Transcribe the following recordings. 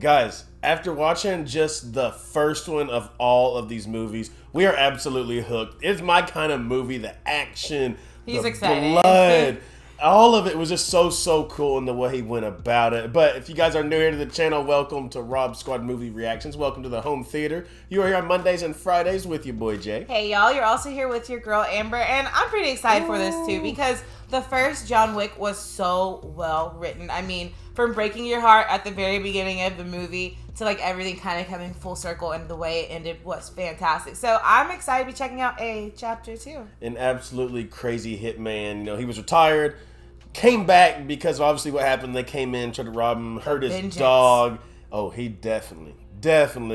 Guys, after watching just the first one of all of these movies, we are absolutely hooked. It's my kind of movie. The action, He's the excited. blood, all of it was just so cool in the way he went about it. But if you guys are new here to the channel, welcome to Rob Squad Movie Reactions. Welcome to the home theater. You are here on Mondays and Fridays with your boy Jay. Hey y'all, you're also here with your girl Amber, and I'm pretty excited for this too because the first John Wick was so well written. I mean, from breaking your heart at the very beginning of the movie to like everything kind of coming full circle, and the way it ended was fantastic. So I'm excited to be checking out chapter 2. An absolutely crazy hitman. You know, he was retired, came back because obviously what happened, they came in, tried to rob him, hurt his Vengeance. dog. Oh, he definitely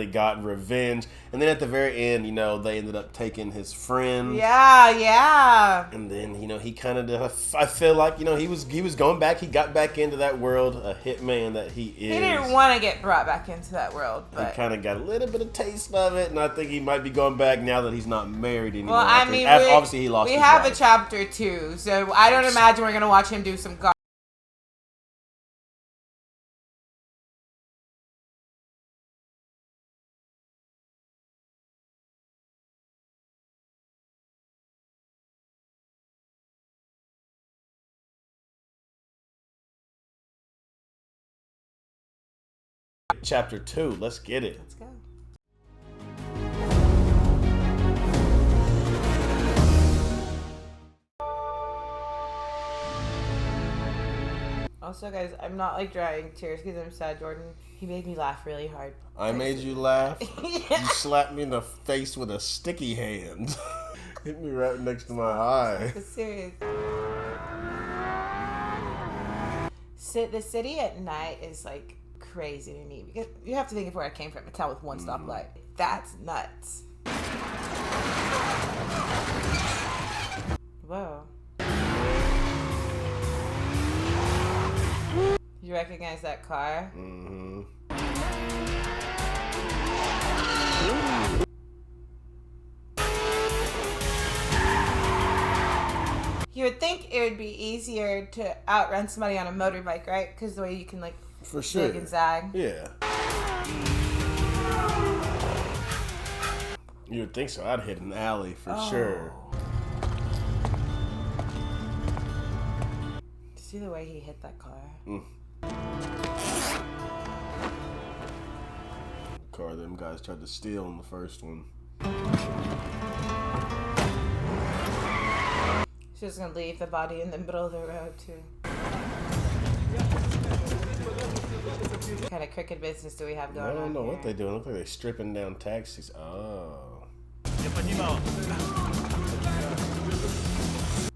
got revenge. And then at the very end, you know, they ended up taking his friend. Yeah. And then, you know, he kind of, I feel like, you know, he was going back. He got back into that world, a hitman that he is. He didn't want to get brought back into that world, but he kind of got a little bit of taste of it, and I think he might be going back now that he's not married anymore. well, I mean, obviously he lost. We his have wife. a chapter 2, so I don't imagine we're gonna watch him do some. Chapter 2. Let's get it. Let's go. Also, guys, I'm not like drying tears because I'm sad. Jordan, he made me laugh really hard. I made you laugh. Yeah. You slapped me in the face with a sticky hand. Hit me right next to my eye. It's serious. The city at night is like crazy to me because you have to think of where I came from. A town with one stoplight. That's nuts. Whoa. You recognize that car? Mm-hmm. You would think it would be easier to outrun somebody on a motorbike, right? Because the way you can like For sure. zig and zag. Yeah. You would think so. I'd hit an alley for sure. See the way he hit that car? Car them guys tried to steal in the first one. She's just gonna leave the body in the middle of the road too. What kind of crooked business do we have going on? I don't know here? what they're doing. Look like they're stripping down taxis. Oh.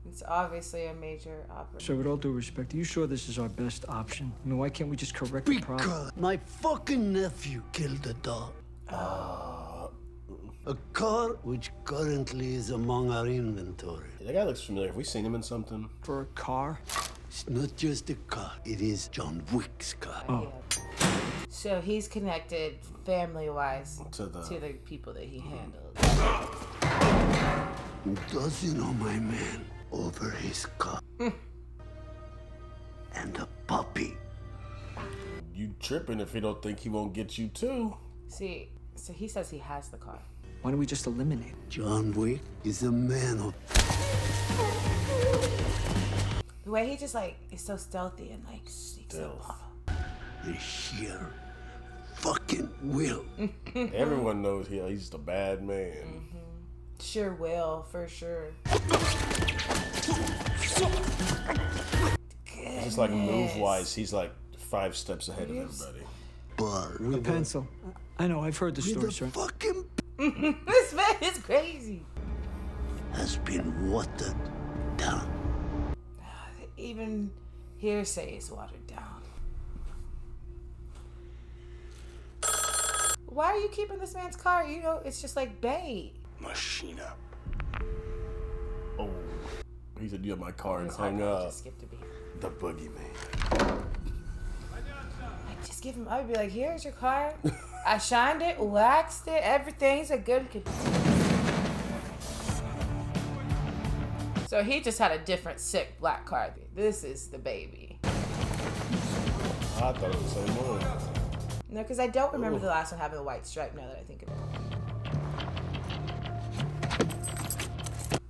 It's obviously a major opera. So with all due respect, are you sure this is our best option? I mean, why can't we just correct the problem? Because my fucking nephew killed a dog. A car which currently is among our inventory. That guy looks familiar. Have we seen him in something? For a car? It's not just a car, it is John Wick's car. Oh. So he's connected family-wise To the people that he handled. Doesn't know my man over his car. And a puppy. You tripping if you don't think he won't get you too. See, so he says he has the car. Why don't we just eliminate it? John Wick is a man of The way he just like is so stealthy and like sneaks up. the sheer fucking will. Everyone knows he's just a bad man. Sure will, for sure. Just like move-wise, he's like 5 steps ahead of everybody. But A pencil. I know, I've heard the the stories, right? fucking This man is crazy. has been watered down. Even hearsay is watered down. Why are you keeping this man's car? You know, it's just like bait. Machina. Oh, he said, "You have my car," and His hung heart up. just skipped a beat. The boogeyman. Like, just give him. I'd be like, "Here's your car. I shined it, waxed it, everything's a good." So he just had a different sick black car. This is the baby. I thought it was the same one. No, because I don't remember the last one having the white stripe now that I think of it.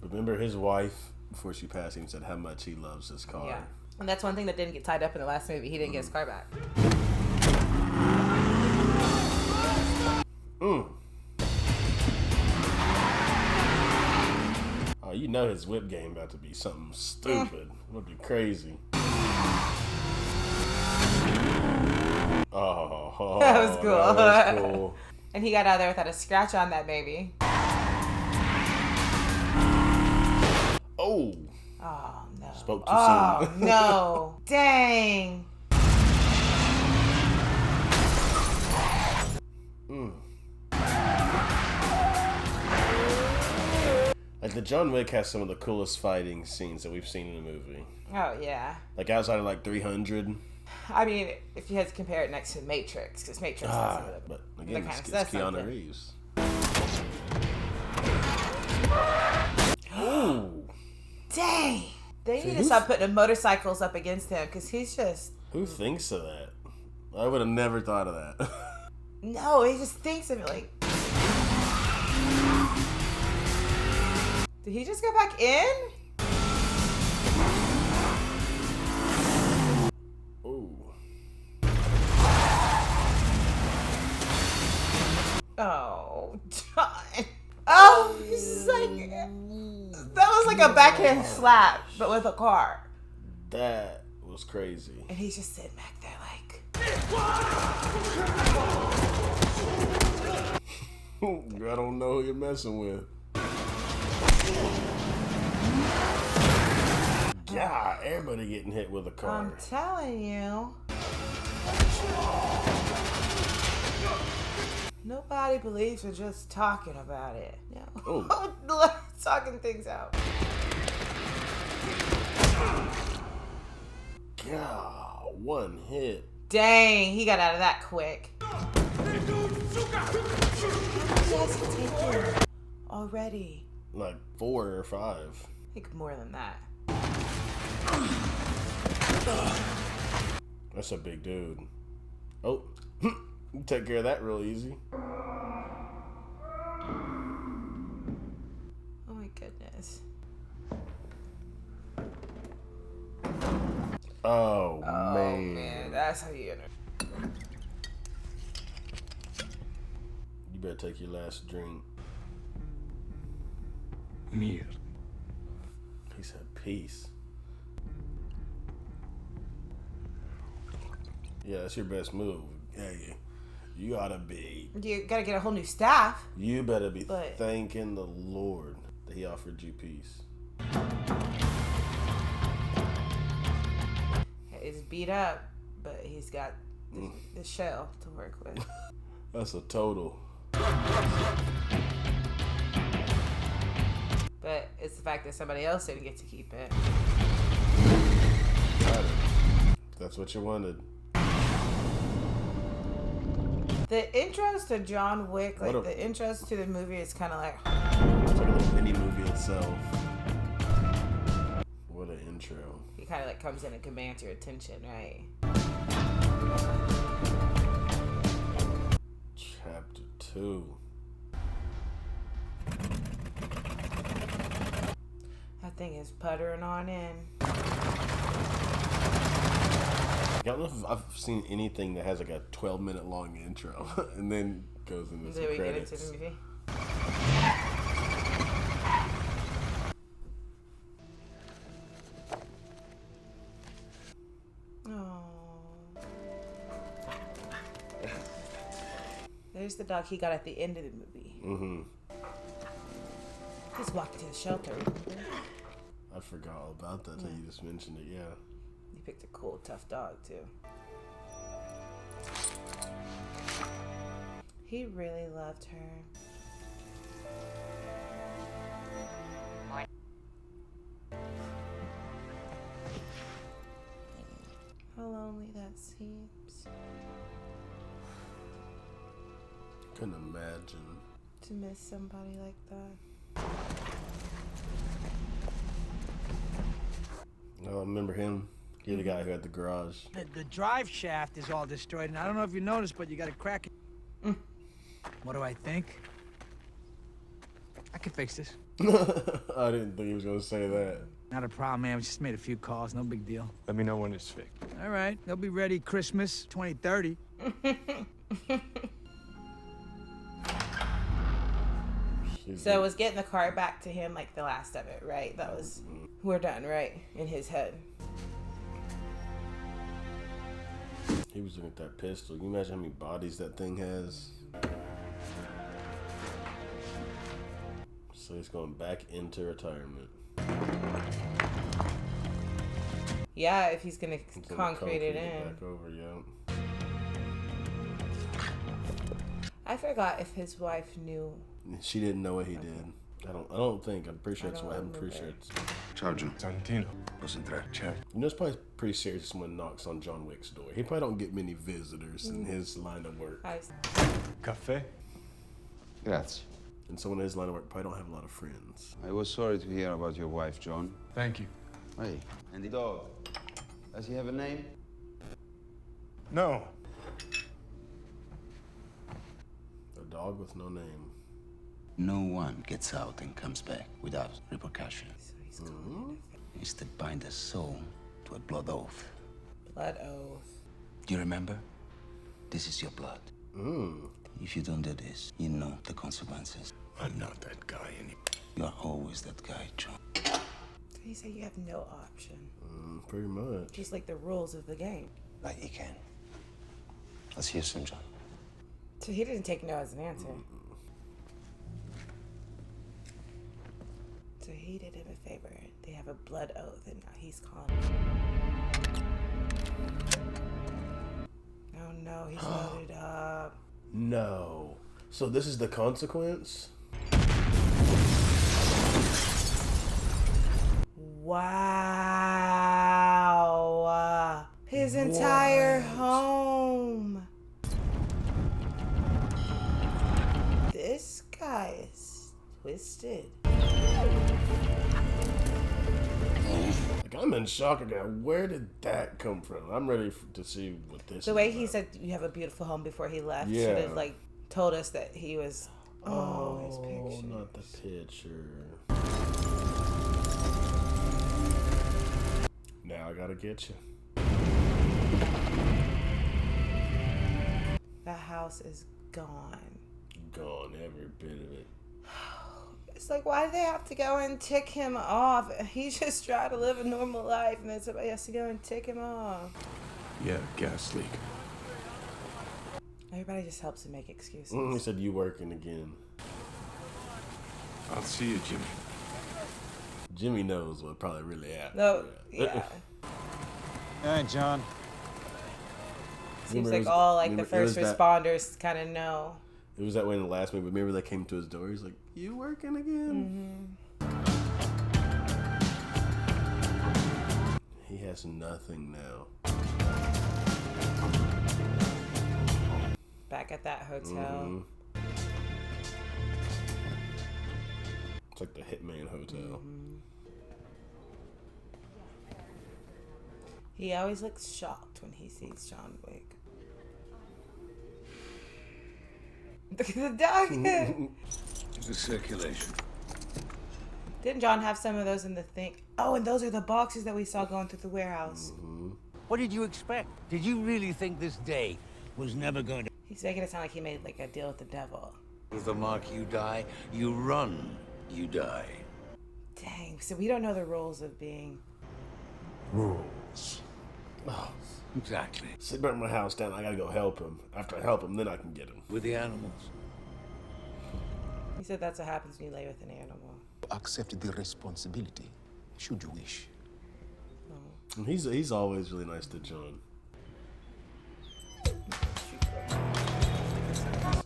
Remember his wife, before she passed him, said how much he loves his car. Yeah. And that's one thing that didn't get tied up in the last movie. He didn't get his car back. Oh, you know his whip game about to be something stupid. It would be crazy. Oh, That was cool. That was cool. And he got out of there without a scratch on that baby. Oh. Oh, no. Spoke too soon. soon. No. Dang. Like, the John Wick has some of the coolest fighting scenes that we've seen in a movie. Oh, yeah. Like, outside of, like, 300. I mean, if you had to compare it next to Matrix, because Matrix has some of the, But, again, it's that's Keanu something. Reeves. Ooh. Dang. They See, need to stop putting motorcycles up against him, because he's just... Who thinks of that? I would have never thought of that. No, he just thinks of it like... Did he just go back in? Ooh. Oh, John. Oh, he's like... That was like a backhand slap, but with a car. That was crazy. And he's just sitting back there like... I don't know who you're messing with. God, everybody getting hit with a car. I'm telling you. Nobody believes we're just talking about it. No. Talking things out. God, one hit. Dang, he got out of that quick. Already. Like 4 or 5. I think more than that. That's a big dude. Oh, you take care of that real easy. Oh my goodness. Oh man. That's how you enter. You better take your last drink. Mir. He said peace. Yeah, that's your best move. Hey, you oughta be. You gotta get a whole new staff. You better be But- thanking the Lord that He offered you peace. He's beat up, but he's got the shell to work with. That's a total. But it's the fact that somebody else didn't get to keep it. Got it. That's what you wanted. The intros to John Wick, like What a- the intros to the movie, is kind of like... It's like a little mini movie itself. What an intro. He kind of like comes in and commands your attention, right? Chapter 2. That thing is puttering on in. I don't know if I've seen anything that has like a 12-minute long intro and then goes into Did some we get credits. into the movie? Oh. There's the dog he got at the end of the movie. Mm-hmm. He's walking to the shelter, remember? I forgot all about that till you just mentioned it, yeah. He picked a cool, tough dog, too. He really loved her. How lonely that seems. Couldn't imagine. To miss somebody like that. I remember him You're the guy who had the garage. The drive shaft is all destroyed, and I don't know if you noticed, but you got a crack. What do I think? I can fix this. I didn't think he was gonna say that. Not a problem, man. We just made a few calls. No big deal. Let me know when it's fixed. All right. They'll be ready Christmas 2030. So it was getting the car back to him like the last of it, right? That was, we're done, right? In his head. He was looking at that pistol. Can you imagine how many bodies that thing has? So he's going back into retirement. Yeah, if he's gonna He's gonna concrete it in. back over, yeah. I forgot if his wife knew. She didn't know what he did. I don't think. I'm pretty sure it's what I'm pretty sure it's. Ciao, John. Santino. Posso entrare? Check. You know, it's probably pretty serious if someone knocks on John Wick's door. He probably don't get many visitors in his line of work. Caffè? Grazie. And someone in his line of work probably don't have a lot of friends. I was sorry to hear about your wife, John. Thank you. Hey, and the dog? Does he have a name? No. A dog with no name. No one gets out and comes back without repercussion. So he's calling Instead, bind a soul to a blood oath. it blood oath. Do you remember? This is your blood. If you don't do this, you know the consequences. I'm not that guy anymore. You are always that guy, John. So he said you have no option. Pretty much. Just like the rules of the game. Like you can. I'll see you soon, John. So he didn't take no as an answer. So he did him a favor. They have a blood oath, and now he's calling him. Oh no, he's loaded up. No. So this is the consequence? Wow. His entire home. This guy is twisted. Like, I'm in shock again. Where did that come from? I'm ready to see what this The is way he about. said you have a beautiful home before he left should Yeah. have like told us that he was his Oh, picture. not the picture. Now I gotta get you. The house is gone. Gone, every bit of it. It's like, why do they have to go and tick him off? He just tried to live a normal life, and then somebody has to go and tick him off. Yeah, gas leak. Everybody just helps him make excuses. He said, you working again. I'll see you, Jimmy. Jimmy knows what probably really happened. No, yeah. All right, John. Seems Remember like it was- all like the remember it first was that- responders kind of know. It was that way in the last movie. Remember they came to his door? He's like, you working again? He has nothing now. Back at that hotel. It's like the Hitman Hotel. He always looks shocked when he sees John Wick. Look at the dog. The circulation. Didn't John have some of those in the thing? Oh, and those are the boxes that we saw going through the warehouse. What did you expect? Did you really think this day was never going to... He's making it sound like he made like a deal with the devil. With the mark you die, you run, you die. Dang, so we don't know the rules of being... Rules. Oh, exactly. Sit back my house down. I gotta go help him. After I help him, then I can get him. With the animals. He said that's what happens when you lay with an animal. Accept the responsibility, should you wish. And he's always really nice to John. So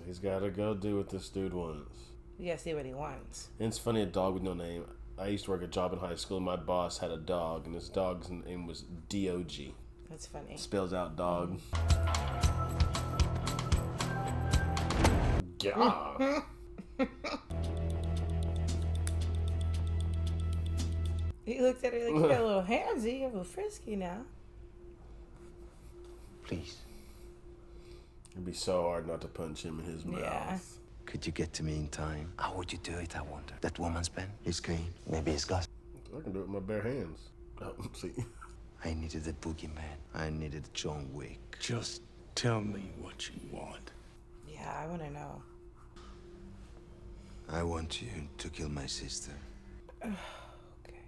he's gotta go do what this dude wants. We gotta see what he wants. And it's funny, a dog with no name. I used to work a job in high school, and my boss had a dog, and his dog's name was D-O-G. That's funny. Spells out dog. Yeah. He looked at her like, you got a little handsy, you're a little frisky now. Please. It'd be so hard not to punch him in his mouth. Could you get to me in time? How would you do it, I wonder? That woman's pen is clean. Maybe it's glass. I can do it with my bare hands. Oh, see. I needed a boogeyman. I needed John Wick. Just tell me what you want. Yeah, I want to know. I want you to kill my sister. Okay.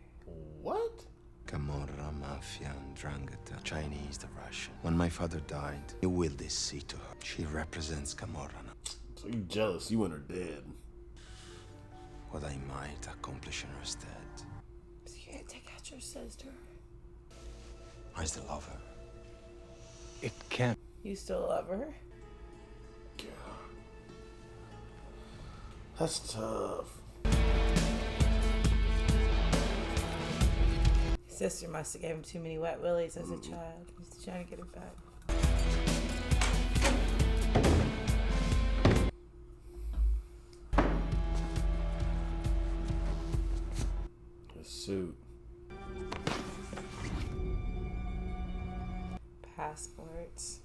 What? Camorra, Mafia, and Drangheta. Chinese, the Russian. When my father died, he willed this sea to her. She represents Camorra now. So you jealous? You want her dead? What I might accomplish in her stead. So you're gonna take out your sister? I still love her. It can't. You still love her? That's tough. Sister must have gave him too many wet willies as a child. He's trying to get it back. His suit. Passports.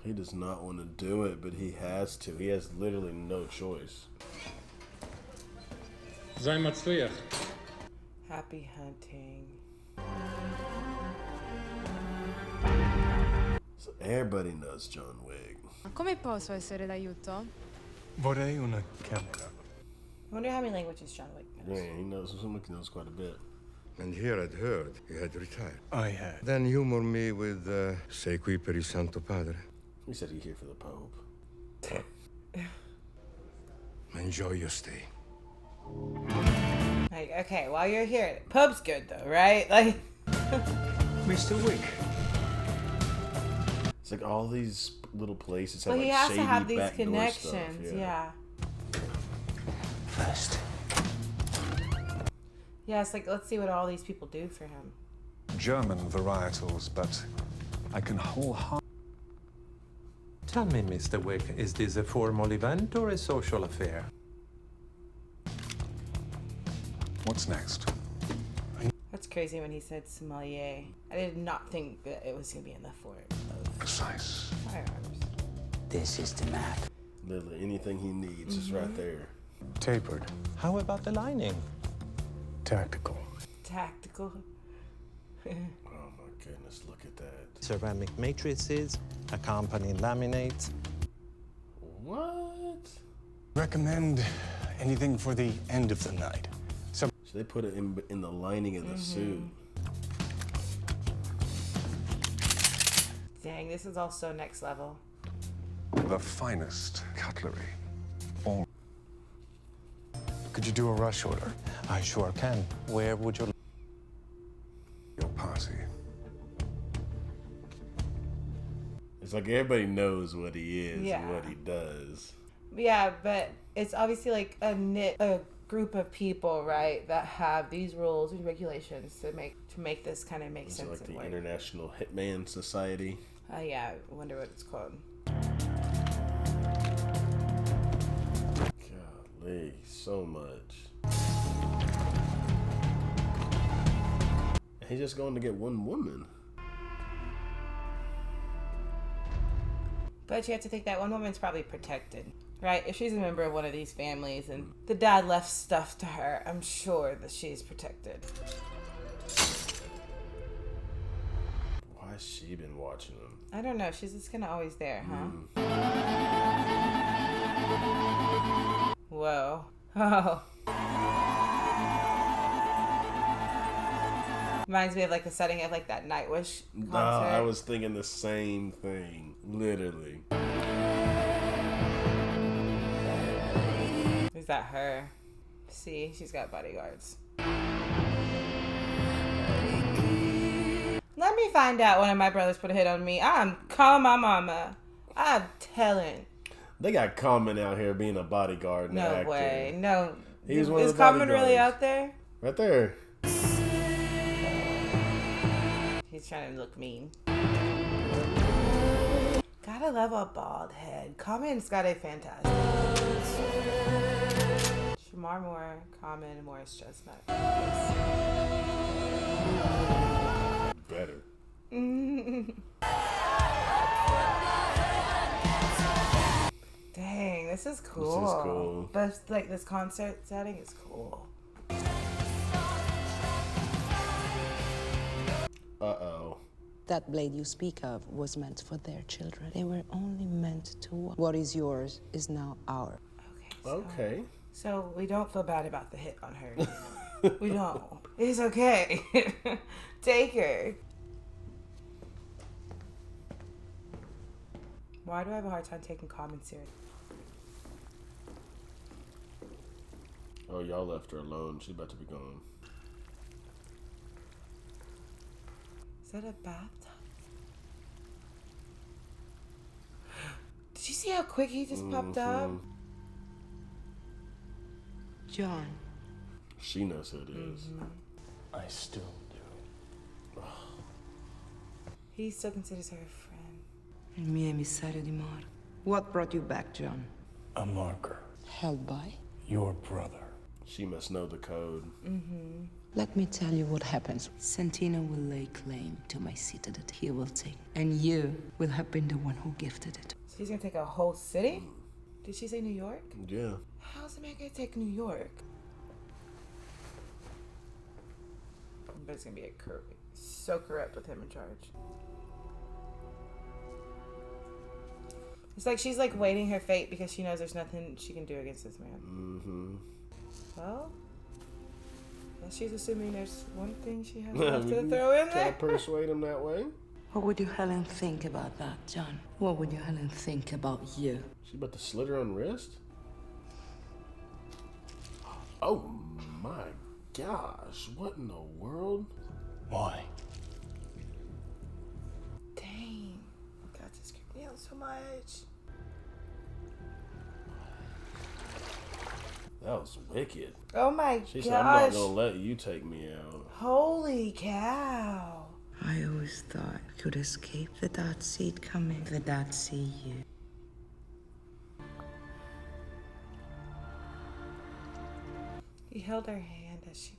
He does not want to do it, but he has to. He has literally no choice. Happy hunting. So everybody knows John Wick. Come posso essere d'aiuto? Vorrei una camera. I wonder how many languages John Wick knows. Yeah, he knows quite a bit. And here I'd heard you had retired. I had. Then humor me with, sei qui per il Santo Padre. He said he's here for the Pope. Enjoy your stay. Like, okay, while you're here, pub's good though, right? Like, Mr. Wick. It's like all these little places have well, like he has shady to have these backdoor connections. stuff. Yeah. First. Yeah, it's like, let's see what all these people do for him. German varietals, but I can wholeheartedly. Tell me, Mr. Wick, is this a formal event or a social affair? What's next? That's crazy when he said sommelier. I did not think that it was going to be in the form of Precise. firearms. This is the map. Literally anything he needs is right there. Tapered. How about the lining? Tactical. Tactical. Oh my goodness, look at that. Ceramic matrices, accompanying laminates. What? Recommend anything for the end of the night. So they put it in the lining of the suit. Dang, this is all so next level. The finest cutlery. All. Could you do a rush order? I sure can. Where would you... Your posse. It's like everybody knows what he is Yeah. and what he does. Yeah, but it's obviously like a group of people, right, that have these rules and regulations to make this kind of make It's sense. like the and work. International Hitman Society. Yeah, I wonder what it's called. Golly, so much. He's just going to get one woman. But you have to think that one woman's probably protected, right? If she's a member of one of these families and the dad left stuff to her, I'm sure that she's protected. Why has she been watching him? I don't know. She's just kind of always there, huh? Whoa. Oh. Reminds me of like the setting of like that Nightwish concert. I was thinking the same thing, literally. Is that her? See, she's got bodyguards. Let me find out one of my brothers put a hit on me. I'm calling my mama. I'm telling. They got Common out here being a bodyguard. No actor. way. No. He's one of Is the Common really bodyguards. out there? Right there. He's trying to look mean. Gotta love a bald head. Common's got a fantastic. Shamar Moore, Common, Morris Chestnut. better. Dang, this is cool. This is cool. But like this concert setting is cool. Uh-oh. That blade you speak of was meant for their children. They were only meant to work. What is yours is now ours. Okay. So we don't feel bad about the hit on her. We don't. It's okay. Take her. Why do I have a hard time taking comments serious? Oh, y'all left her alone. She's about to be gone. Is that a bathtub? Did you see how quick he just popped up? John. She knows who it is. I still do. He still considers her a friend. Il mio emissario di mare. What brought you back, John? A marker. Held by? Your brother. She must know the code. Let me tell you what happens. Santino will lay claim to my city that he will take. And you will have been the one who gifted it. So he's gonna take a whole city? Did she say New York? Yeah. How's the man gonna take New York? But it's gonna be so corrupt with him in charge. It's like she's like waiting her fate because she knows there's nothing she can do against this man. Well, she's assuming there's one thing she has left to throw in Try there. to persuade him that way. What would your Helen think about that, John? What would your Helen think about you? She about to slit her own wrist? Oh my gosh. What in the world? Why? Dang. God, this creeped me out so much. That was wicked. Oh my She gosh. said, I'm not gonna let you take me out. Holy cow. I always thought I could escape the dad seed coming. The dad see you. He held her hand as she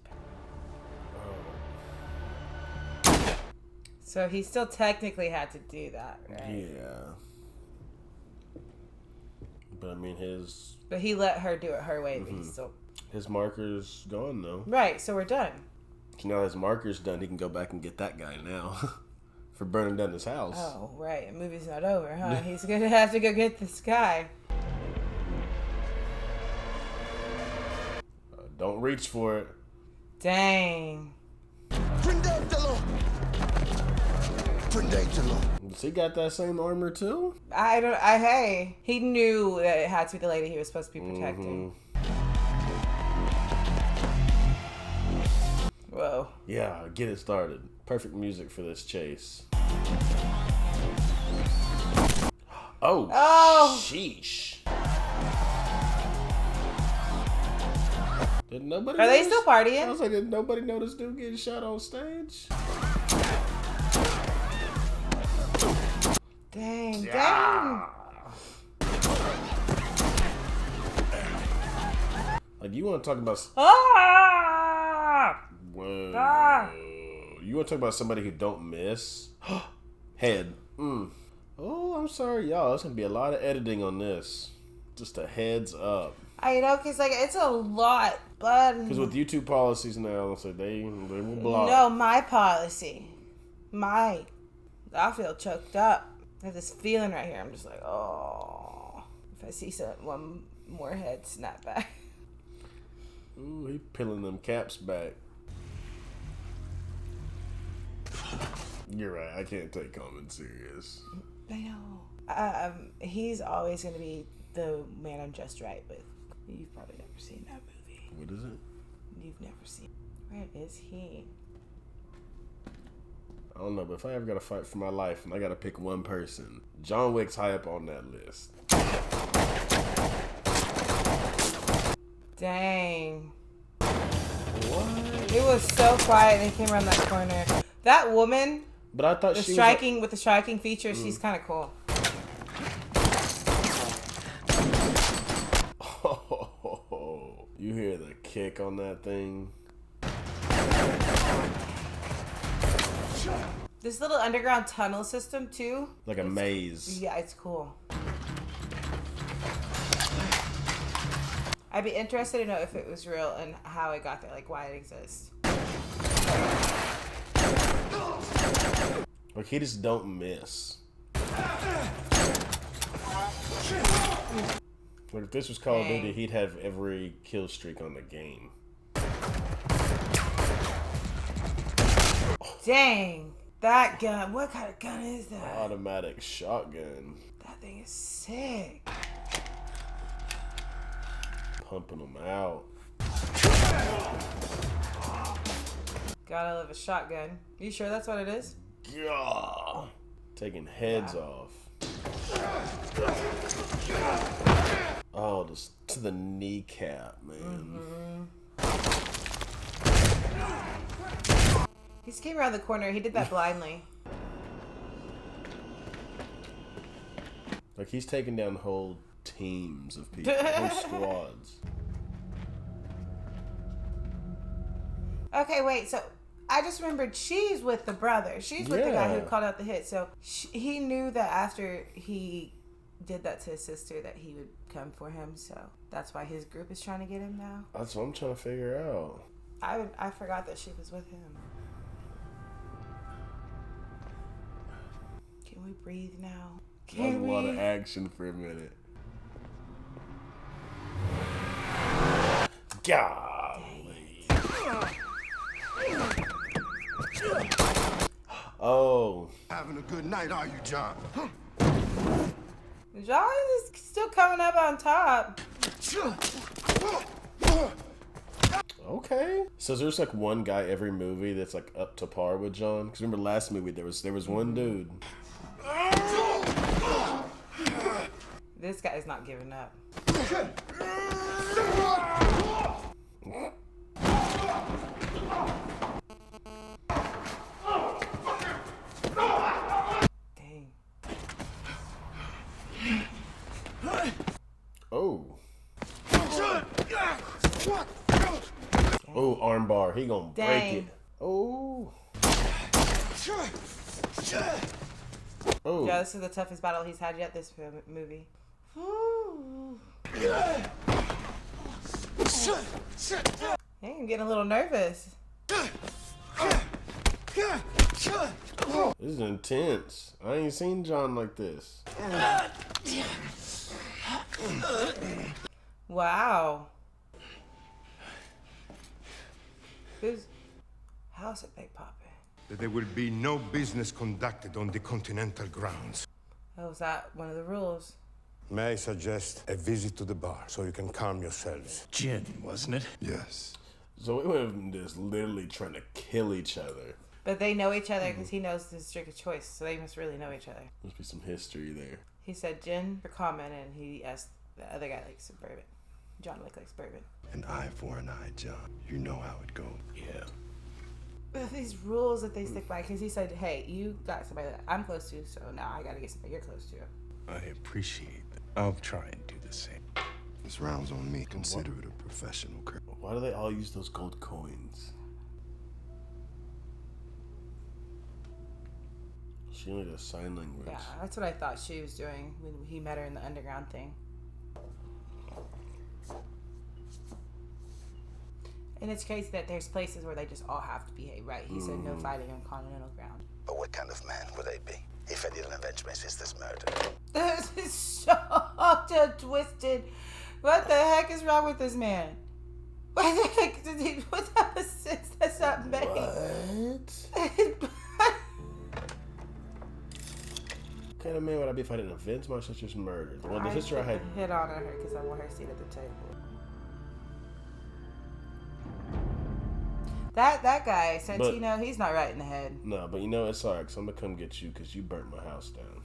So he still technically had to do that, right? Yeah. But I mean But he let her do it her way, but he still his marker's gone though. Right, so we're done. So now his marker's done, he can go back and get that guy now. For burning down his house. Oh, right. The movie's not over, huh? He's gonna have to go get this guy. Don't reach for it. Dang. Does he got that same armor too? Hey, he knew that it had to be the lady he was supposed to be protecting. Whoa. Yeah, get it started. Perfect music for this chase. Oh, sheesh. Did nobody Are they still partying? I was like, did nobody know this dude getting shot on stage? Dang, Yeah. dang. Like, you want to talk about... Ah! Whoa. Ah! You want to talk about somebody who don't miss? Head. Oh, I'm sorry, y'all. There's going to be a lot of editing on this. Just a heads up. I know, because like, it's a lot, but... Because with YouTube policies now, so they will block. No, my policy. I feel choked up. I have this feeling right here. I'm just like, oh. If I see one more head snap back. Ooh, he peeling them caps back. You're right. I can't take comments serious. I know. He's always going to be the man I'm just right with. You've probably never seen that movie. What is it? You've never seen. Where is he? I don't know, but if I ever got to fight for my life and I got to pick one person, John Wick's high up on that list. Dang. What? It was so quiet and he came around that corner. That woman, but I thought with she the striking features, she's kind of cool. Oh, you hear the kick on that thing? This little underground tunnel system too. Like a maze. Yeah, it's cool. I'd be interested to know if it was real and how it got there, like why it exists. Like he just don't miss. Like if this was Call of Duty, he'd have every kill streak on the game. Dang, that gun! What kind of gun is that? Automatic shotgun. That thing is sick. Pumping them out. Gotta love a shotgun. You sure that's what it is? Yeah. Taking heads off. Oh, just to the kneecap, man. He just came around the corner. He did that blindly. Like he's taking down whole teams of people, whole squads. Okay, wait. So I just remembered she's with the brother. She's with the guy who called out the hit. So he knew that after he did that to his sister that he would come for him. So that's why his group is trying to get him now. That's what I'm trying to figure out. I forgot that she was with him. Can we breathe now? That was a lot of action for a minute. Golly. Oh. Having a good night, are you, John? John is still coming up on top. Okay. So there's like one guy every movie that's like up to par with John. Because remember last movie there was one dude. This guy is not giving up. Dang. Oh. Oh, armbar. He gonna break it. Oh. Oh. Yeah, this is the toughest battle he's had yet this movie. Hey, I'm getting a little nervous. This is intense. I ain't seen John like this. Wow. Whose house are they popping? That there will be no business conducted on the continental grounds. Oh, is that one of the rules? May I suggest a visit to the bar so you can calm yourselves? Gin, wasn't it? Yes. So we went from just literally trying to kill each other. But they know each other because he knows his drink of choice, so they must really know each other. Must be some history there. He said gin for common, and he asked the other guy likes some bourbon. John Wick likes bourbon. An eye for an eye, John. You know how it goes. Yeah. But these rules that they stick by, because he said, hey, you got somebody that I'm close to, so now I got to get somebody you're close to. I appreciate that. I'll try and do the same. This round's on me. Consider it a professional curse. Why do they all use those gold coins? She only does sign language. Yeah, that's what I thought she was doing when he met her in the underground thing. And it's crazy that there's places where they just all have to behave right. He said no fighting on continental ground. But what kind of man would I be if I didn't avenge my sister's murder? This is so twisted. What the heck is wrong with this man? What the heck did he? What type of sense does that make? What kind of man would I be if I didn't avenge my sister's murder? Well, the sister I had hit on her because I want her seat at the table. That guy, Santino, he's not right in the head. No, but you know, it's alright, because I'm going to come get you because you burnt my house down.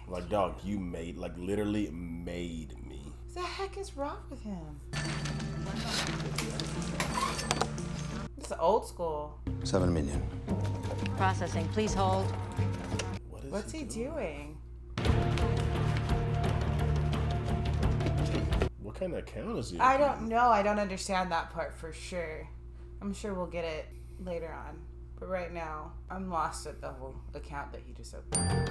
Like, dog, you made, like, literally made me. What the heck is wrong with him? It's old school. 7 million. Processing. Please hold. What's he doing? What kind of account is he? I don't know. I don't understand that part for sure. I'm sure we'll get it later on. But right now, I'm lost at the whole account that he just opened.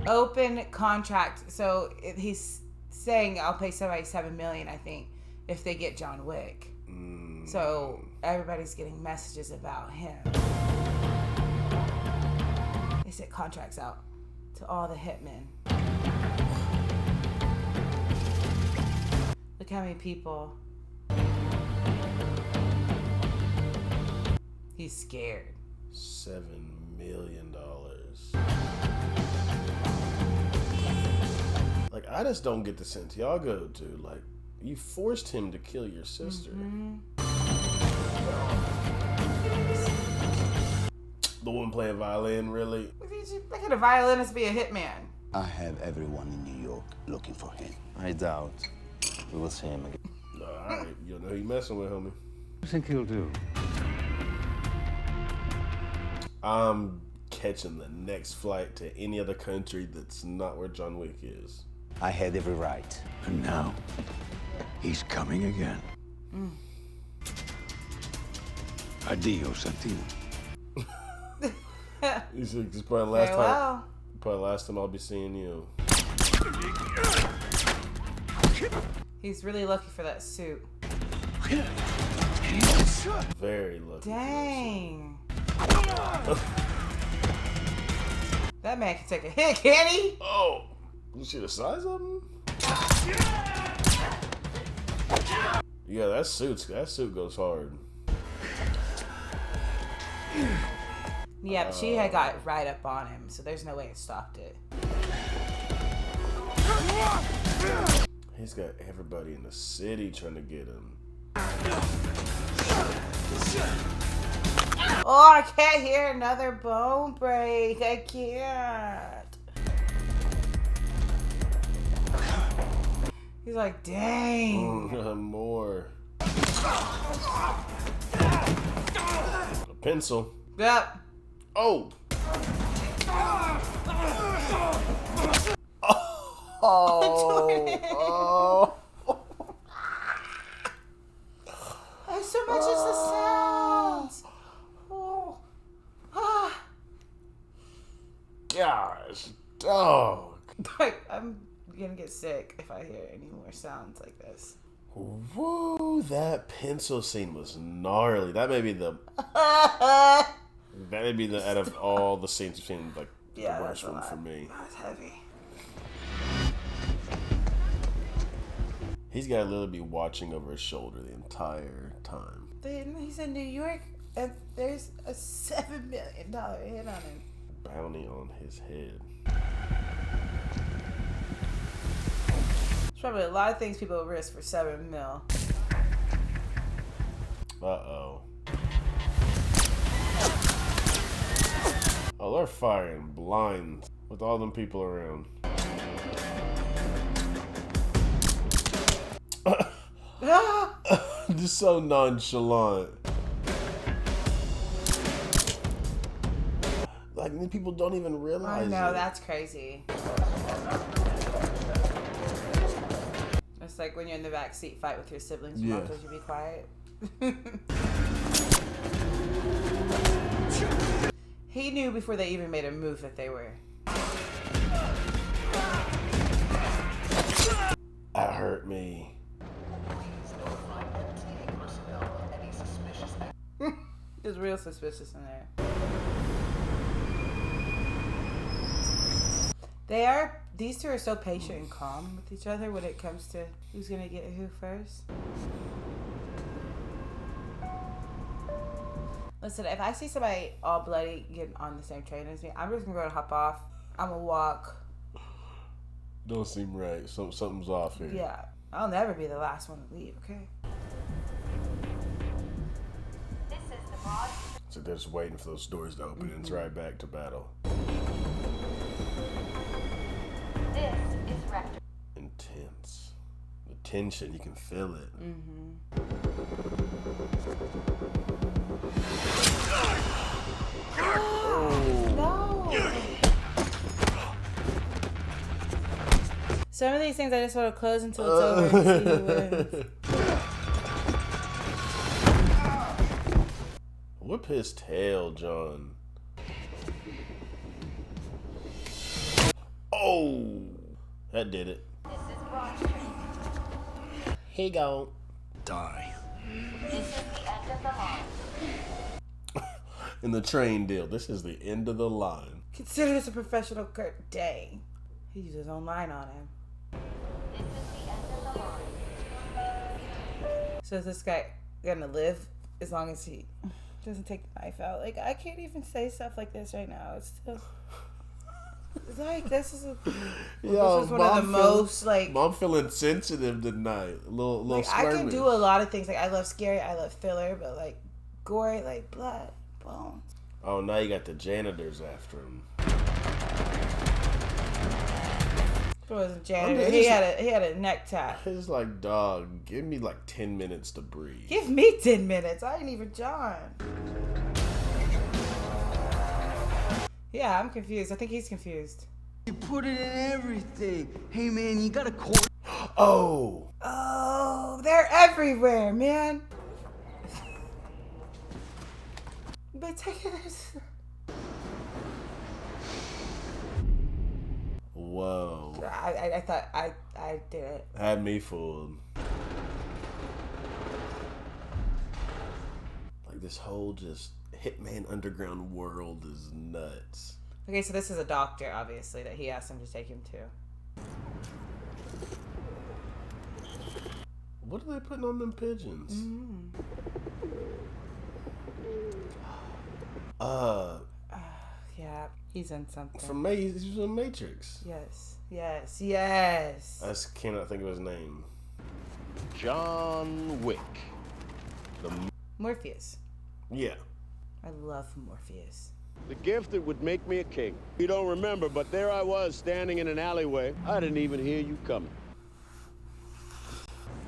Open contract. So he's saying I'll pay somebody $7 million, I think, if they get John Wick. So everybody's getting messages about him. They sent contracts out to all the hitmen. Look how many people. He's scared. $7 million. Like, I just don't get the Santiago to, like, you forced him to kill your sister. The one playing violin, really? Look at a violinist be a hitman. I have everyone in New York looking for him. I doubt we will see him again. Alright, you know who you messing with, homie. What do you think he'll do? I'm catching the next flight to any other country that's not where John Wick is. I had every right. And now, he's coming again. Adios, Santino. You said this is probably the last time I'll be seeing you. He's really lucky for that suit. Very lucky. Dang. That man can take a hit, can he? Oh, you see the size of him? Yeah, that suit goes hard. Yeah, but she had got right up on him, so there's no way it stopped it. He's got everybody in the city trying to get him. Oh, I can't hear another bone break. I can't. He's like, dang. More. A pencil. Yep. Oh. Oh. There's so much as the sounds. Oh. Ah. Gosh, dog. I'm gonna get sick if I hear any more sounds like this. Whoa, that pencil scene was gnarly. That may be the out of all the scenes we've seen, like the worst one for me. That's heavy. He's got to literally be watching over his shoulder the entire time. He's in New York, and there's a $7 million hit on him. Bounty on his head. There's probably a lot of things people risk for $7 million. Uh-oh. Oh, they're firing blind with all them people around. Just so nonchalant. Like, people don't even realize I know, it. that's crazy. It's like when you're in the back seat fight with your siblings. Your mom tells you to be quiet. He knew before they even made a move that they were. That hurt me. It's real suspicious in there. These two are so patient and calm with each other when it comes to who's gonna get who first. Listen, if I see somebody all bloody getting on the same train as me, I'm just gonna go and hop off. I'm gonna walk. Don't seem right. Something's off here. Yeah, I'll never be the last one to leave, okay? So they're just waiting for those doors to open and it's right back to battle. This is Rector. Intense. The tension, you can feel it. Some of these things I just want to close until it's over and see who wins. Whip his tail, John. Oh, that did it. He gon' Die. This is the end of the line. In the train deal, this is the end of the line. Consider this a professional Kurt Day. He used his own line on him. This is the end of the line. So is this guy gonna live as long as he doesn't take the knife out? Like, I can't even say stuff like this right now. It's still... It's like, this is one of the most, like... I'm feeling sensitive tonight. A little like, I can do a lot of things. Like, I love scary, I love thriller, but, like, gory, like, blood, bones. Oh, now you got the janitors after him. It wasn't janitor. He had a neck tap. It's like, dog, give me, like, 10 minutes to breathe. Give me 10 minutes. I ain't even John. Yeah, I'm confused. I think he's confused. You put it in everything. Hey, man, you got a cord. Oh. Oh, they're everywhere, man. But take this. Whoa. I thought I did it. Had me fooled. Like, this whole just Hitman Underground world is nuts. Okay, so this is a doctor, obviously, that he asked him to take him to. What are they putting on them pigeons? Yeah, he's in something. He's in Matrix. Yes. I just cannot think of his name. John Wick. Morpheus. Yeah. I love Morpheus. The gift that would make me a king. You don't remember, but there I was standing in an alleyway. I didn't even hear you coming.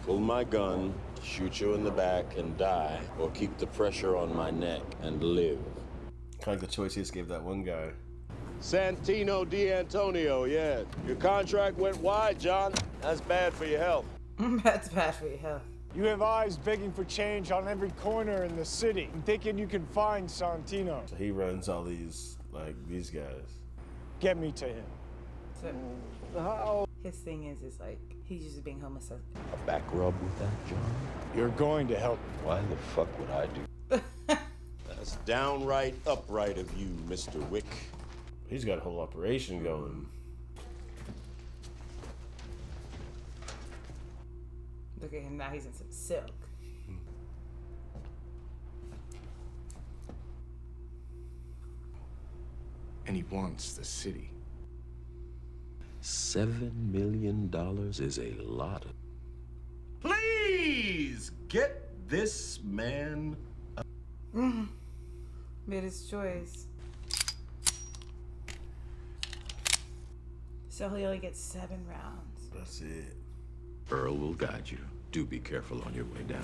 Pull my gun, shoot you in the back and die, or keep the pressure on my neck and live. Kind of like the choice he just gave that one guy. Santino D'Antonio, yeah. Your contract went wide, John. That's bad for your health. That's bad for your health. You have eyes begging for change on every corner in the city, and thinking you can find Santino. So he runs all these, like, these guys. Get me to him. So, his thing is like, he's just being homosexual. A back rub with that, John? You're going to help me. Why the fuck would I do? That's downright upright of you, Mr. Wick. He's got a whole operation going. Look at him now, he's in some silk. And he wants the city. $7 million is a lot. Please get this man. Made his choice. So he only gets 7 rounds. That's it. Earl will guide you. Do be careful on your way down.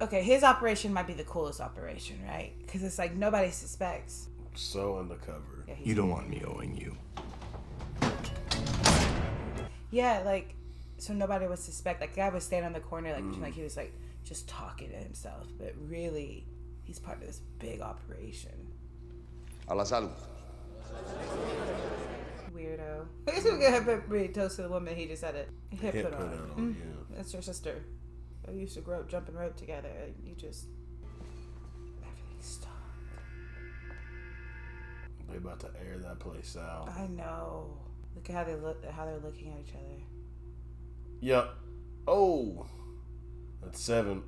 Okay, his operation might be the coolest operation, right? Because it's like nobody suspects. So undercover. Yeah, You don't want me owing you. Yeah, like, so nobody would suspect. Like, the guy was standing on the corner, like, like he was, like, just talking to himself. But really, he's part of this big operation. A la salud. Weirdo. He's gonna get toast to the woman he just had a hip put on. Yeah. That's your sister. I used to grow up jumping rope together. You just... Everything stopped. They about to air that place out. I know. Look at how they look. How they're looking at each other. Yep. Oh, that's 7.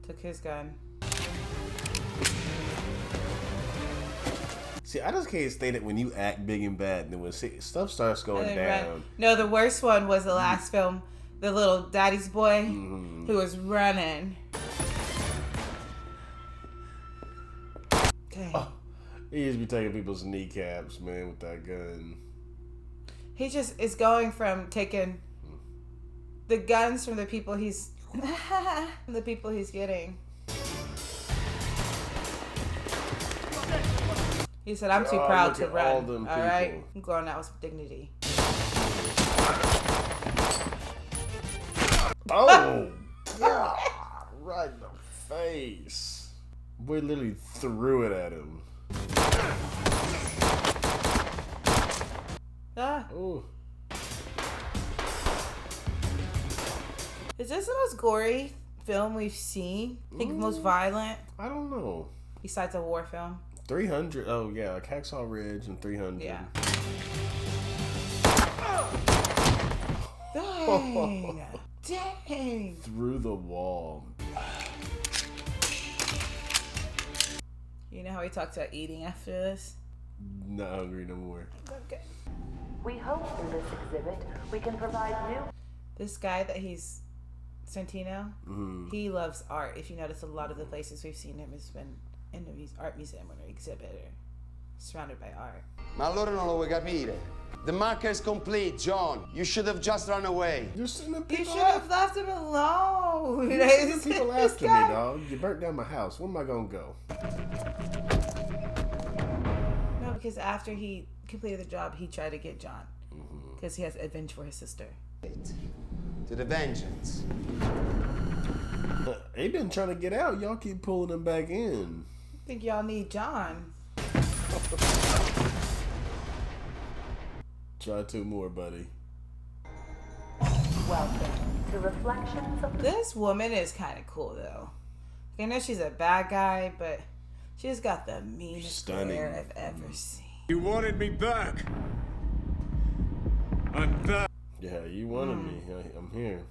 Took his gun. See, I just can't stand it when you act big and bad, and then when stuff starts going down. No, the worst one was the last film. The little daddy's boy who was running. Dang. Oh, he used to be taking people's kneecaps, man, with that gun. He just is going from taking the guns from the people he's getting. He said, "I'm too proud to run. All right, I'm going out with some dignity." Oh, face. Boy literally threw it at him. Ah. Ooh. Is this the most gory film we've seen? I think most violent? I don't know. Besides a war film? 300. Oh, yeah. Like Hacksaw Ridge and 300. Yeah. Dang. Dang. Through the wall. You know how we talked about eating after this? Not hungry no more. Okay. We hope through this exhibit we can provide new. This guy that he's Santino, he loves art. If you notice, a lot of the places we've seen him has been in the art museum or exhibit or surrounded by art. Ma allora non lo vuoi capire? The marker is complete, John. You should have just run away. You're sending You people should have left him alone. You're sending people after me, dog. You burnt down my house. Where am I gonna go? No, because after he completed the job, he tried to get John. Because he has revenge for his sister. To the vengeance. He been trying to get out. Y'all keep pulling him back in. I think y'all need John. Try 2 more, buddy. Welcome to Reflections of This woman is kind of cool, though. I know she's a bad guy, but she's got the meanest hair I've ever seen. You wanted me back. I'm back. Yeah, you wanted me. I'm here.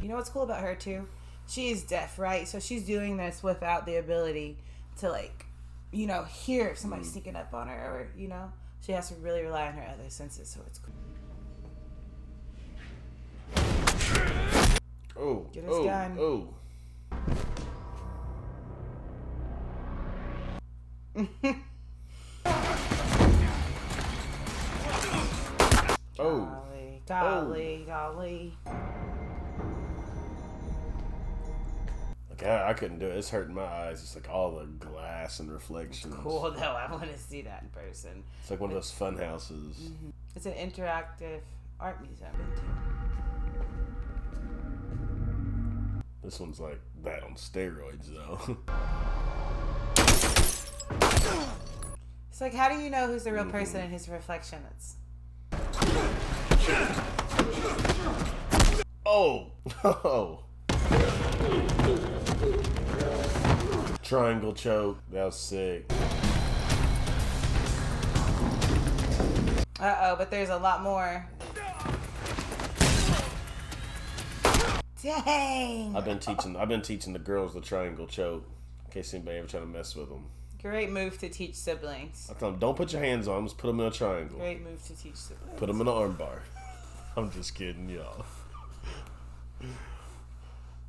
You know what's cool about her, too? She's deaf, right? So she's doing this without the ability to, like, you know, hear if somebody's sneaking up on her or, you know? She has to really rely on her other senses, so it's cool. Oh, Get his gun. Oh. Golly. Like, I couldn't do it. It's hurting my eyes. It's like all the glass and reflections. Cool, though. I want to see that in person. It's like one of those fun houses. It's an interactive art museum. This one's like that on steroids, though. It's like, how do you know who's the real person in his reflection? It's... Oh! Triangle choke. That was sick. Uh-oh, but there's a lot more. Dang! I've been teaching the girls the triangle choke. In case anybody ever try to mess with them. Great move to teach siblings. I tell them, don't put your hands on them, just put them in a triangle. Great move to teach siblings. Put them in an arm bar. I'm just kidding, y'all.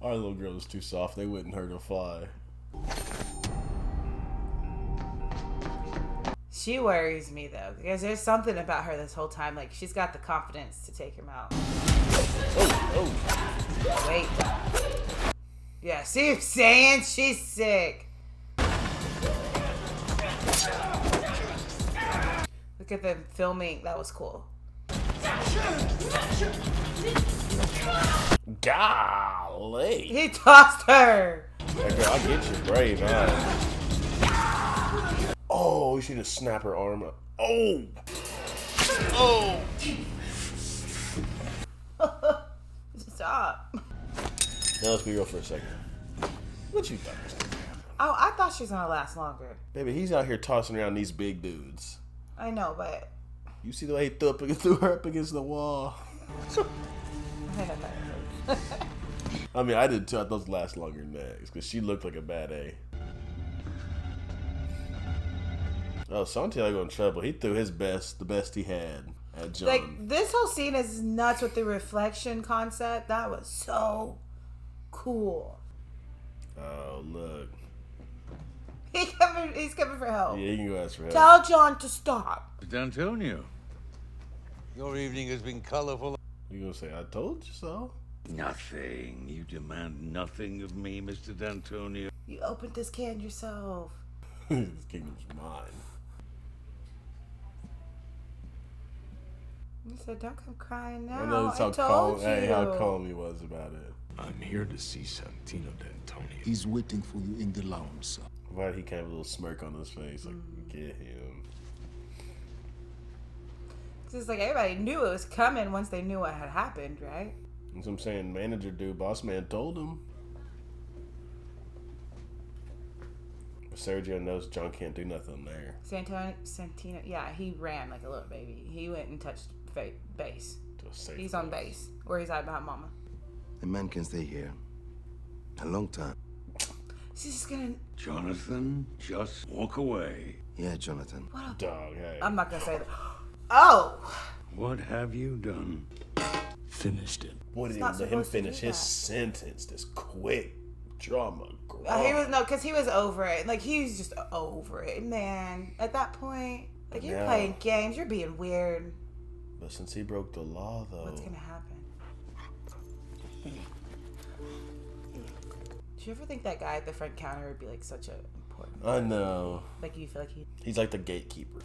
Our little girl was too soft. They wouldn't hurt her fly. She worries me, though, because there's something about her this whole time. Like, she's got the confidence to take him out. Oh. Wait. Yeah, see what I'm saying? She's sick. Look at the filming. That was cool. Golly. He tossed her. Hey girl, I get you brave, huh? Oh, you should just snap her arm up. Oh. Stop. Now let's be real for a second. What you thought was gonna happen? Oh, I thought she was gonna last longer. Baby, he's out here tossing around these big dudes. I know, but You see the way he threw her up against the wall? I mean, I did too. I thought those last longer than that because she looked like a bad A. Oh, Santiago in trouble. He threw his best, the best he had at John. like, this whole scene is nuts with the reflection concept. That was so cool. Oh, look. He's coming for help. Yeah, you can go ask for help. Tell John to stop. D'Antonio, your evening has been colorful. You gonna say, I told you so? Nothing. You demand nothing of me, Mr. D'Antonio. You opened this can yourself. This kingdom's mine. He said, "Don't come crying now." I know that's how calm he was about it. I'm here to see Santino D'Antoni. He's waiting for you in the lounge, sir. Why he kind of a little smirk on his face, like, get him. It's like everybody knew it was coming once they knew what had happened, right? That's what I'm saying. Manager dude, boss man told him. Sergio knows John can't do nothing there. Santino, yeah, he ran like a little baby. He went and touched base. He's on base. Where he's at behind Mama. A man can stay here a long time. She's just gonna... Jonathan, just walk away. Yeah, Jonathan. What a dog, hey. I'm not gonna say that. Oh! What have you done? Finished it. Boy, didn't even let him finish his sentence this quick. Drama. He was, no, because he was over it. Like, he was just over it, man. At that point, like, you're playing games. You're being weird. But since he broke the law, though... What's gonna happen? Do you ever think that guy at the front counter would be, like, such a important I know. Like, you feel like he's like the gatekeeper.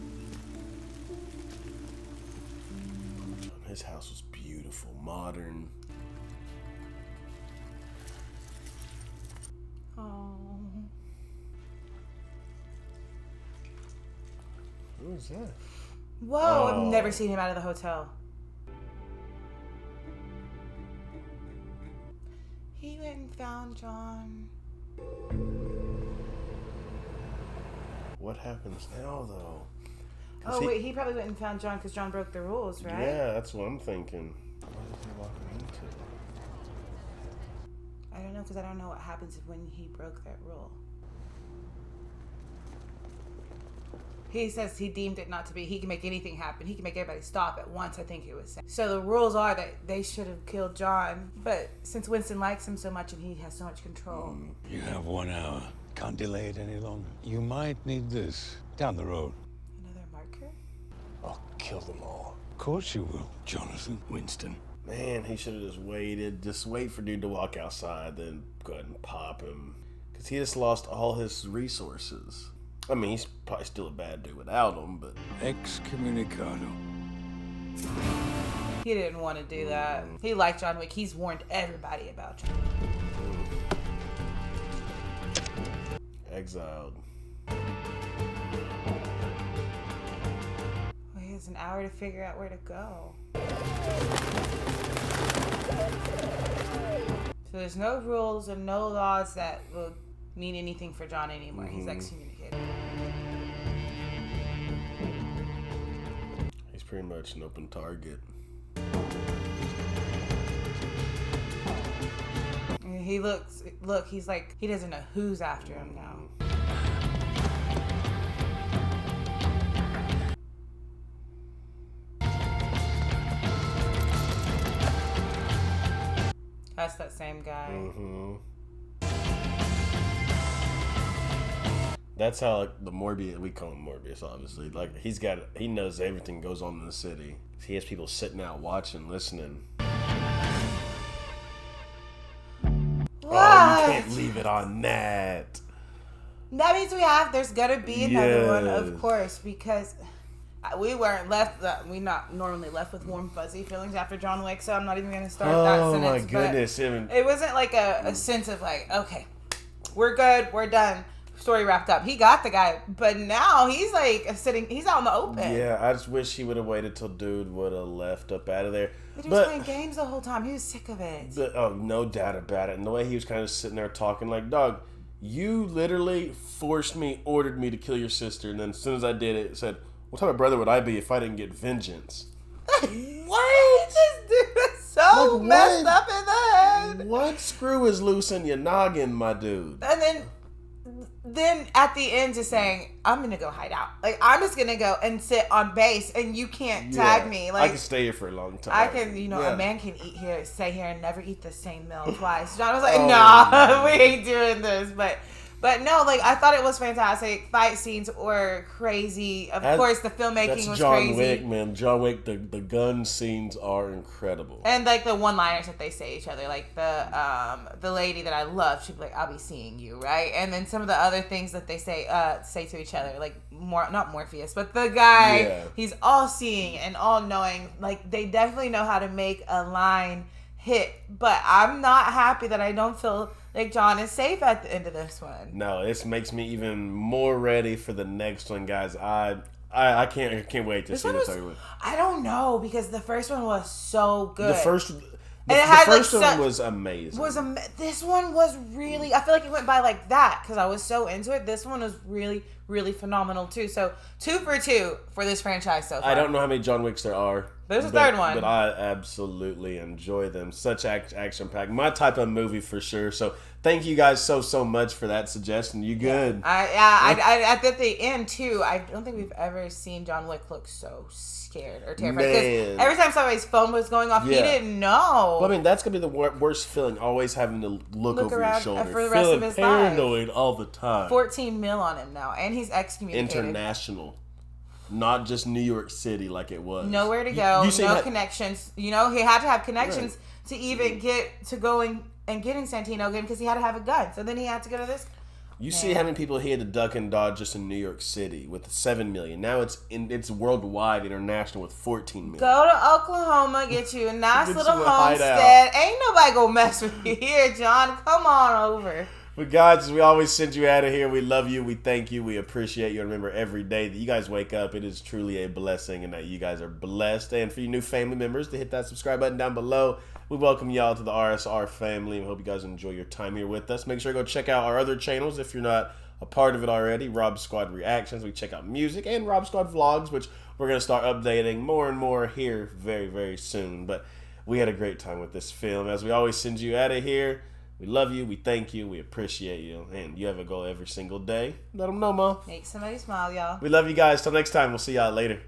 His house was beautiful, modern. Oh. Who is that? Whoa, Oh. I've never seen him out of the hotel. He went and found John. What happens now, though? Oh, wait, he probably went and found John because John broke the rules, right? Yeah, that's what I'm thinking. What did he walk him into? I don't know, because I don't know what happens when he broke that rule. He says he deemed it not to be. He can make anything happen. He can make everybody stop at once, I think he was saying. So the rules are that they should have killed John. But since Winston likes him so much and he has so much control. You have 1 hour. Can't delay it any longer. You might need this down the road. Another marker? I'll kill them all. Of course you will, Jonathan. Winston. Man, he should have just waited. Just wait for dude to walk outside, then go ahead and pop him. Because he just lost all his resources. I mean, he's probably still a bad dude without him, but... Excommunicado. He didn't want to do that. He liked John Wick. He's warned everybody about John Wick. Exiled. Well, he has an hour to figure out where to go. So there's no rules and no laws that will mean anything for John anymore. He's excommunicated. He's pretty much an open target. And he's like, he doesn't know who's after him now. That's that same guy. That's how, like, the Morbius, we call him Morbius, obviously. Like, he knows everything goes on in the city. He has people sitting out watching, listening. What? Oh, you can't leave it on that. That means there's gonna be another one, of course, because we weren't we're not normally left with warm, fuzzy feelings after John Wick, so I'm not even gonna start that sentence. Oh my goodness. It wasn't like a sense of like, okay, we're good, we're done. Story wrapped up. He got the guy, but now he's like he's out in the open. Yeah, I just wish he would have waited till dude would have left up out of there. But he was playing games the whole time. He was sick of it. Oh, no doubt about it. And the way he was kind of sitting there talking like, dog, you literally ordered me to kill your sister. And then as soon as I did it said, what type of brother would I be if I didn't get vengeance? What? This dude is so messed up in the head. What screw is loose in your noggin, my dude? And then at the end just saying, I'm gonna go hide out. Like, I'm just gonna go and sit on base and you can't tag me. Like, I can stay here for a long time. I can, a man can stay here and never eat the same meal twice. John was like, nah, we ain't doing this. But But no, like I thought it was fantastic. Fight scenes were crazy. Of course, the filmmaking was John crazy. Wick, man. John Wick. The gun scenes are incredible. And like the one-liners that they say to each other, like the lady that I love, she'd be like, "I'll be seeing you," right? And then some of the other things that they say to each other, like not Morpheus, but the guy, he's all seeing and all knowing. Like they definitely know how to make a line hit. But I'm not happy that I don't feel like John is safe at the end of this one. No, this makes me even more ready for the next one, guys. I can't wait to see this. I don't know, because the first one was so good. The first one was amazing. This one was really, I feel like it went by like that because I was so into it. This one was really, really phenomenal too. So 2 for 2 for this franchise so far. I don't know how many John Wicks there are. There's a third one. But I absolutely enjoy them. Such action-packed. My type of movie for sure. So thank you guys so much for that suggestion. You good? I at the end too, I don't think we've ever seen John Wick look so scared or terrified. Because every time somebody's phone was going off, he didn't know. Well, I mean, that's going to be the worst feeling, always having to look over your shoulder. For the rest of his paranoid all the time. 14 mil on him now, and he's excommunicated. International. Not just New York City like it was. Nowhere to go, no connections. You know, he had to have connections to even get to going and getting Santino again because he had to have a gun. So then he had to go to this. You see how many people he had to duck and dodge just in New York City with 7 million. Now it's worldwide, international with 14 million. Go to Oklahoma, get you a nice little homestead. Ain't nobody gonna mess with you here, John. Come on over. But guys, as we always send you out of here, we love you, we thank you, we appreciate you. And remember, every day that you guys wake up, it is truly a blessing and that you guys are blessed. And for you new family members, to hit that subscribe button down below. We welcome y'all to the RSR family and hope you guys enjoy your time here with us. Make sure to go check out our other channels if you're not a part of it already. Rob Squad Reactions, we check out music, and Rob Squad Vlogs, which we're going to start updating more and more here very, very soon. But we had a great time with this film. As we always send you out of here, we love you, we thank you, we appreciate you, and you have a goal every single day. Let them know, Mom. Make somebody smile, y'all. We love you guys. Till next time, we'll see y'all later.